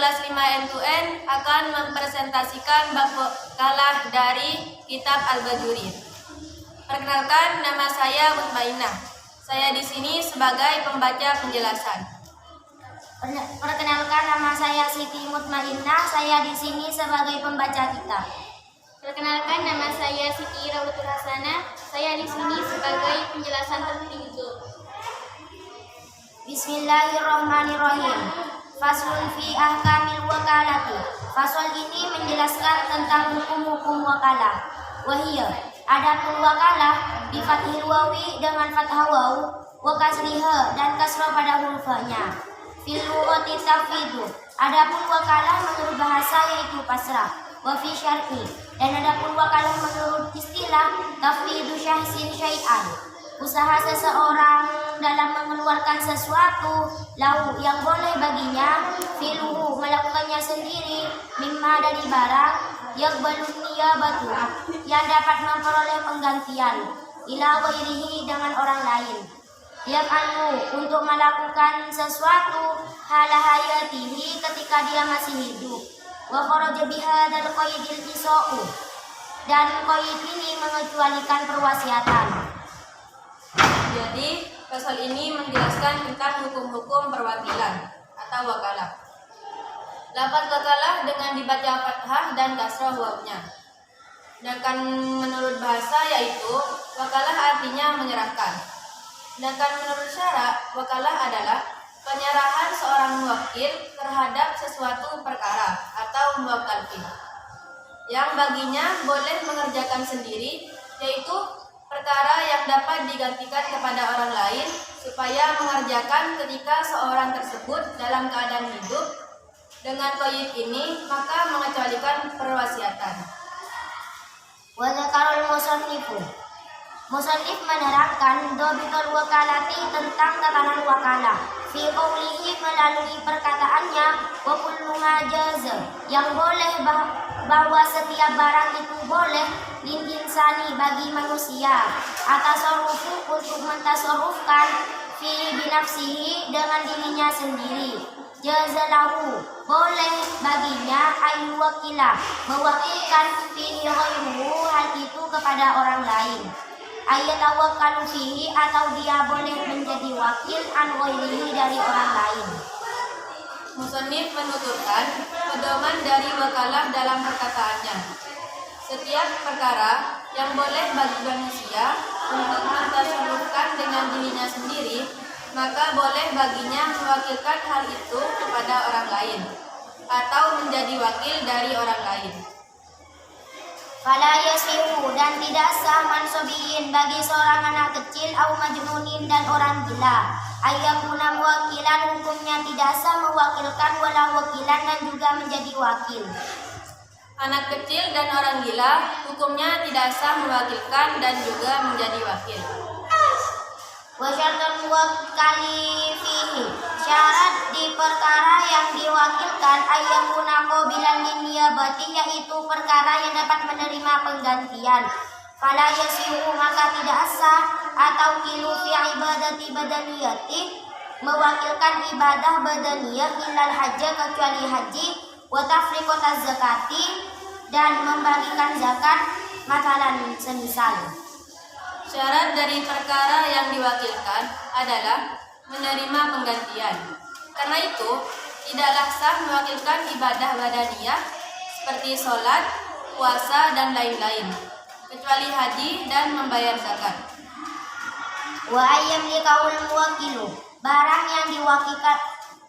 kelas 5 N2N akan mempresentasikan bab wakalah dari kitab Al-Bajuri. Perkenalkan, nama saya Mutmainah. Saya di sini sebagai pembaca penjelasan. Perkenalkan, nama saya Siti Mutmainah. Saya di sini sebagai pembaca kitab. Perkenalkan, nama saya Siti Rawlatul Hasanah. Saya di sini sebagai penjelasan tertentu. Bismillahirrahmanirrahim. Faslun fi ahkamil wakalati. Fasal ini menjelaskan tentang hukum-hukum wakalah. Wahiyah, adapun wakalah bi fathil wawi dengan fathah waw, wa kasriha dan kasrah pada hurufnya. Fil lughati tafwidu. Adapun wakalah menurut bahasa yaitu pasrah. Wa fi syar'i, dan adapun wakalah menurut istilah tafwidu syahsin syai'an. Usaha seseorang dalam mengeluarkan sesuatu lahu yang boleh baginya filuhu melakukannya sendiri mimma dari barang yaqbalun niyabatu yang dapat memperoleh penggantian ila ghairihi dengan orang lain yaqalu untuk melakukan sesuatu hala hayatihi ketika dia masih hidup wa kharaja bihadzal qaidil isa'u dan qaid ini mengecualikan perwasiatan. Jadi, pasal ini menjelaskan tentang hukum-hukum perwakilan atau wakalah. Lafaz wakalah dengan dibaca fathah dan kasrah wawnya. Sedangkan menurut bahasa yaitu wakalah artinya menyerahkan. Sedangkan menurut syara, wakalah adalah penyerahan seorang muwakil terhadap sesuatu perkara atau muwakkal yang baginya boleh mengerjakan sendiri, yaitu perkara yang dapat digantikan kepada orang lain supaya mengerjakan ketika seorang tersebut dalam keadaan hidup. Dengan qaid ini maka mengecualikan perwasiatan. Wa dzakarul musannifu. Musannif menerangkan dhabitul wakalati tentang tatanan wakalah fi qoulihi melalui perkataannya wa kullu majaza yang boleh bahwa setiap barang itu boleh lin insani bagi manusia atasarufu untuk mentasarufkan fi binafsihi dengan dirinya sendiri jazalahu boleh baginya ayu wakilah mewakilkan fihi ghairuhu hal itu kepada orang lain ayat tawakkalu fihi atau dia boleh menjadi wakil an ghairihi dari orang lain. Musannif menuturkan pedoman dari wakalah dalam perkataannya. Setiap perkara yang boleh bagi manusia untuk mentasarufkan dengan dirinya sendiri, maka boleh baginya mewakilkan hal itu kepada orang lain atau menjadi wakil dari orang lain. Fala yasihu dan tidak sah mansobiyin bagi seorang anak kecil au majnunin dan orang gila ayyakuna wakilan hukumnya tidak sah mewakilkan wala wakilan dan juga menjadi wakil. Anak kecil dan orang gila hukumnya tidak sah mewakilkan dan juga menjadi wakil. Wa syartul muwakkali fihi syarat di perkara yang diwakilkan ayyakuna qabilan liniyabati yaitu perkara yang dapat menerima penggantian. Fala yasihu maka tidak sah atau kilu fi ibadati badaniyati mewakilkan ibadah badaniyah illal hajja kecuali haji wa tafriqataz zakati dan membagikan zakat matalan semisal. Syarat dari perkara yang diwakilkan adalah menerima penggantian. Karena itu, tidaklah sah mewakilkan ibadah badaniyah seperti sholat, puasa, dan lain-lain, kecuali haji dan membayar zakat. Wa ayyam likaul muwakilu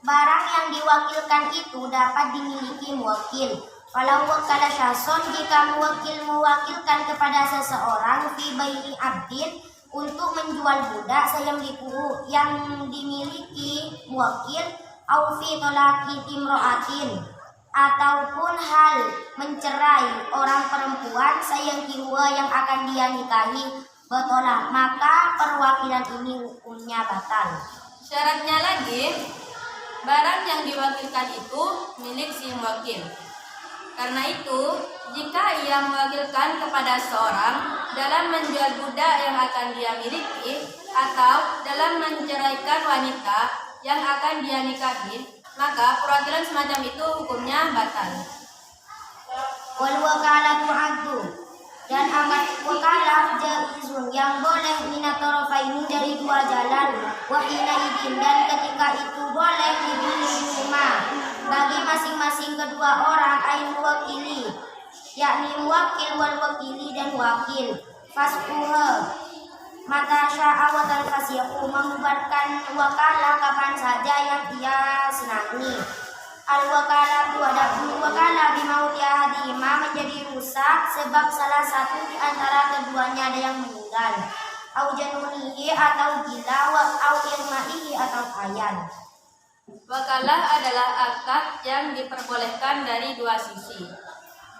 barang yang diwakilkan itu dapat dimiliki muwakil. Kalau wakala syason jika muwakil mewakilkan kepada seseorang fi bai'i abdin untuk menjual budak sayamliku yang dimiliki muwakil au fi tolaki timroatin ataupun hal mencerai orang perempuan sayangkiwa yang akan dia nikahi batolah maka perwakilan ini hukumnya batal. Syaratnya lagi, barang yang diwakilkan itu milik si muwakil. Karena itu, jika ia mewakilkan kepada seorang dalam menjual budak yang akan dia miliki atau dalam menceraikan wanita yang akan dia nikahi, maka perwakilan semacam itu hukumnya batal. Wal wakalatu addu, dan amat wakalah jaizun yang boleh minatorofaini dari dua jalan, wahina idin, dan ketika itu boleh dibima bagi masing-masing kedua orang ain wakili, yakni wakil wal wakili dan wakil. Fasquha mata sya'a wa talfasihu, membubarkan wakalah kapan saja yang ia senangi. Al-wakalah adapun wakalah bimauti ahadihima menjadi rusak sebab salah satu di antara keduanya ada yang meninggal, au janunihi atau gila, au irmaihi atau hayan. Wakalah adalah akad yang diperbolehkan dari dua sisi.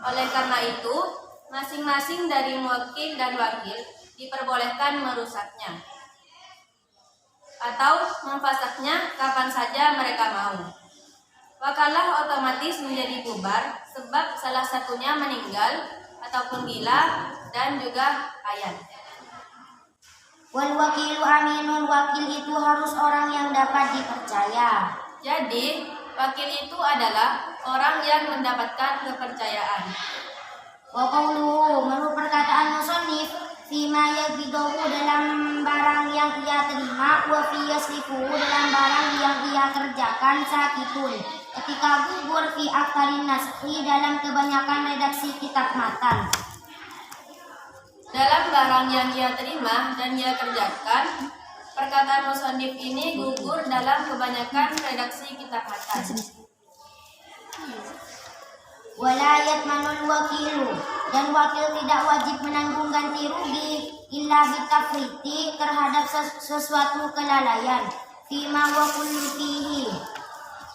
Oleh karena itu, masing-masing dari muwakil dan wakil diperbolehkan merusaknya atau memfasaknya kapan saja mereka mau. Wakalah otomatis menjadi bubar sebab salah satunya meninggal ataupun gila dan juga hayan. Wal wakilu aminun, wakil itu harus orang yang dapat dipercaya. Jadi, wakil itu adalah orang yang mendapatkan kepercayaan. Wa qawluhu, menurut perkataan musannif, fima yaghdahu, dalam barang yang ia terima, wa fi yasrifuhu, dalam barang yang ia kerjakan, sakitun, ketika gugur, fi aktarin naskhi, dalam kebanyakan redaksi kitab matan. Dalam barang yang ia terima dan ia kerjakan, perkataan musannif ini gugur dalam kebanyakan redaksi kitab matan. Wala yatmanul wakilu, dan wakil tidak wajib menanggung ganti rugi illa bitafriti, terhadap sesuatu kelalaian, fima wa kullu fihi,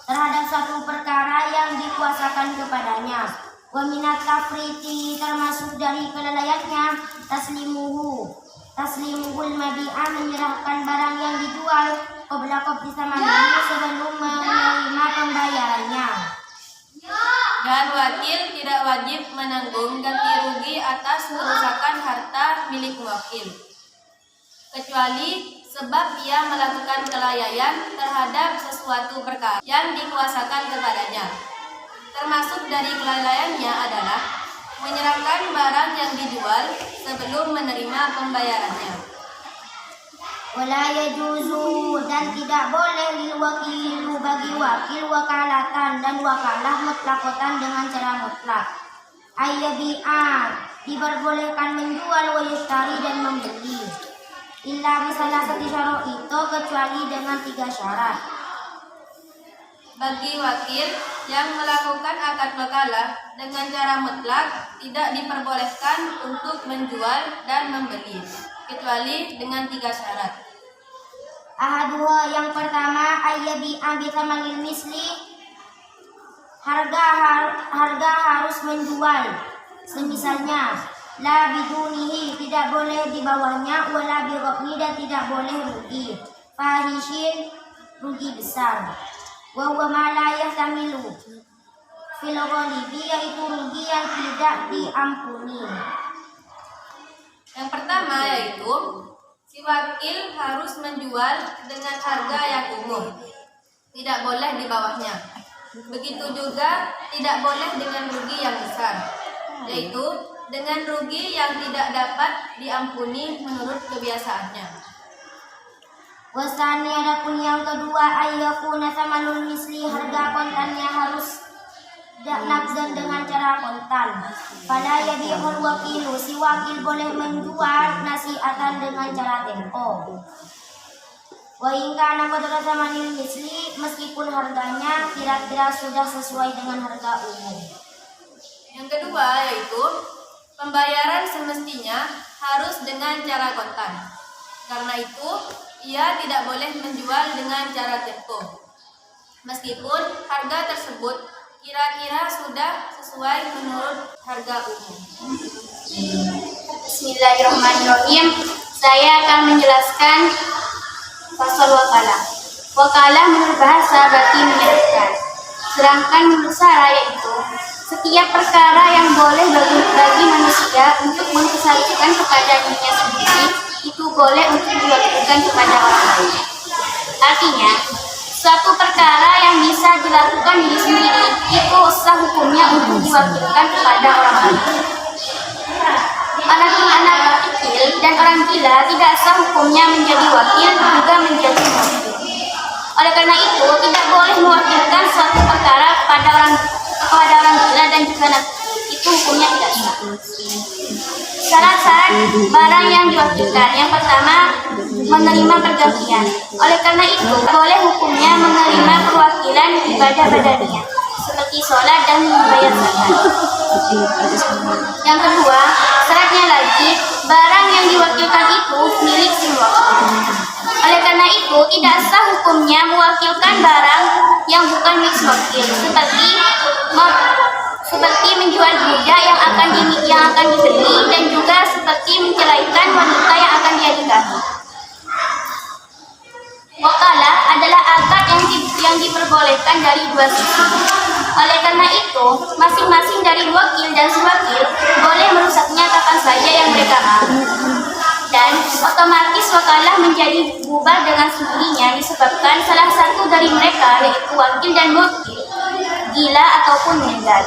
terhadap suatu perkara yang dikuasakan kepadanya. Wa minat tafriti, termasuk dari kelalaiannya, taslimuhul mabi'a, menyerahkan barang yang dijual, qabla qabdi samanihi, sebelum menerima pembayarannya. Dan wakil tidak wajib menanggung ganti rugi atas kerusakan harta milik muwakil, kecuali sebab ia melakukan kelalaian terhadap sesuatu perkara yang dikuasakan kepadanya. Termasuk dari kelalaiannya adalah menyerahkan barang yang dijual sebelum menerima pembayarannya. Wala yajuzu, dan tidak boleh lil wakilu, bagi wakil, wakalatan, dan wakalah mutlakotan, dengan cara mutlak. Ayyabi'a, diperbolehkan menjual, wa yashtari, dan membeli. Illa bisalah sati syarah itu, kecuali dengan 3 syarat. Bagi wakil yang melakukan akad wakalah dengan cara mutlak, tidak diperbolehkan untuk menjual dan membeli, kecuali dengan 3 syarat. Ahaduha, yang pertama, ayyabi'a bithamanil misli, harga harus menjual semisalnya, la bidunihi, tidak boleh di bawahnya, wala bighafni, dan tidak boleh rugi, fahishin, rugi besar, wa huwa ma la yahtamilu fil ghalibi, yaitu rugi yang tidak diampuni. Yang pertama yaitu si wakil harus menjual dengan harga yang umum, tidak boleh di bawahnya. Begitu juga tidak boleh dengan rugi yang besar, yaitu dengan rugi yang tidak dapat diampuni menurut kebiasaannya. Wasani, adapun yang kedua, ayyakuna samanul misli, harga kontannya harus naqdan, dengan cara kontan. Fala yabi'ul wakilu, si wakil boleh menjual nasi'atan dengan cara tempo. Wa in kana qadra samanil misli, meskipun harganya kira-kira sudah sesuai dengan harga umum. Yang kedua yaitu pembayaran semestinya harus dengan cara kontan. Karena itu ia tidak boleh menjual dengan cara tempo, meskipun harga tersebut kira-kira sudah sesuai menurut harga umum. Bismillahirrahmanirrahim. Saya akan menjelaskan fasal wakalah. Wakalah menurut bahasa berarti menyerahkan. Sedangkan menurut syara yaitu setiap perkara yang boleh bagi manusia untuk mengkesalikan kepada dirinya sendiri, itu boleh untuk diwakilkan kepada orang lain. Artinya, Suatu perkara yang bisa dilakukan diri sendiri itu sah hukumnya untuk diwakilkan kepada orang lain. Anak kecil dan orang gila tidak sah hukumnya menjadi wakil juga menjadi wakil. Oleh karena itu tidak boleh mewakilkan suatu perkara kepada orang gila dan juga anak kecil. Itu hukumnya tidak sah. Syarat-syarat barang yang diwakilkan. Yang pertama, menerima pergantian. Oleh karena itu, boleh hukumnya menerima perwakilan ibadah badaniah seperti sholat dan membayar zakat. Yang kedua, syaratnya lagi, barang yang diwakilkan itu milik si wakil. Oleh karena itu, tidak sah hukumnya mewakilkan barang yang bukan milik si wakil, seperti menjual budak yang akan dibeli dan juga seperti menceraikan wanita yang akan dia nikahi. Wakalah adalah akad yang diperbolehkan dari dua sisi. Oleh karena itu, masing-masing dari wakil dan si wakil boleh merusaknya kapan saja yang mereka mau. Dan otomatis wakalah menjadi bubar dengan sendirinya disebabkan salah satu dari mereka, yaitu wakil dan wakil, gila ataupun meninggal.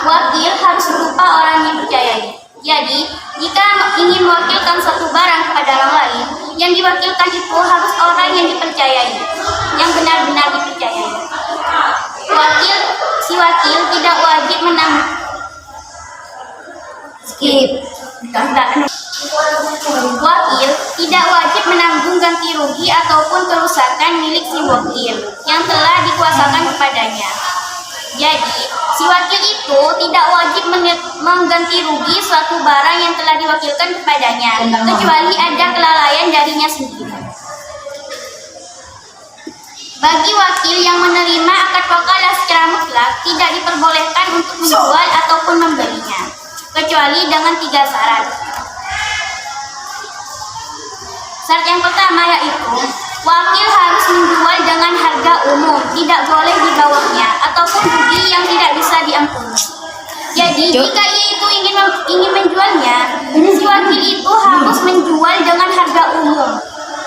Wakil harus berupa orang yang dipercayai. Jadi, jika ingin mewakilkan suatu barang kepada orang lain, yang diwakilkan itu harus orang yang dipercayai, yang benar-benar dipercayai. Si wakil tidak wajib Wakil tidak wajib menanggung ganti rugi ataupun kerusakan milik si wakil yang telah dikuasakan kepadanya. Jadi, si wakil itu tidak wajib mengganti rugi suatu barang yang telah diwakilkan kepadanya, kecuali ada kelalaian darinya sendiri. Bagi wakil yang menerima akad wakalah secara mutlak, tidak diperbolehkan untuk menjual ataupun membelinya, kecuali dengan 3 syarat. Syarat yang pertama yaitu, wakil harus menjual dengan harga umum, tidak boleh di bawahnya, ataupun rugi yang tidak bisa diampuni. Jadi, jika ia itu ingin menjualnya, si wakil itu harus menjual dengan harga umum,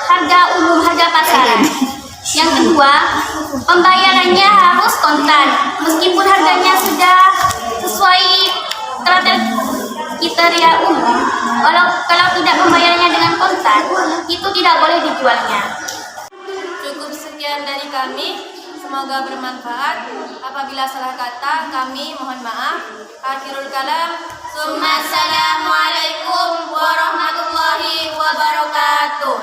harga pasaran. Yang kedua, pembayarannya harus kontan, meskipun harganya sudah sesuai kriteria umum. Kalau tidak membayarnya dengan kontan, itu tidak boleh dijualnya. Cukup sekian dari kami. Semoga bermanfaat. Apabila salah kata, kami mohon maaf. Akhirul kalam. Assalamualaikum warahmatullahi wabarakatuh.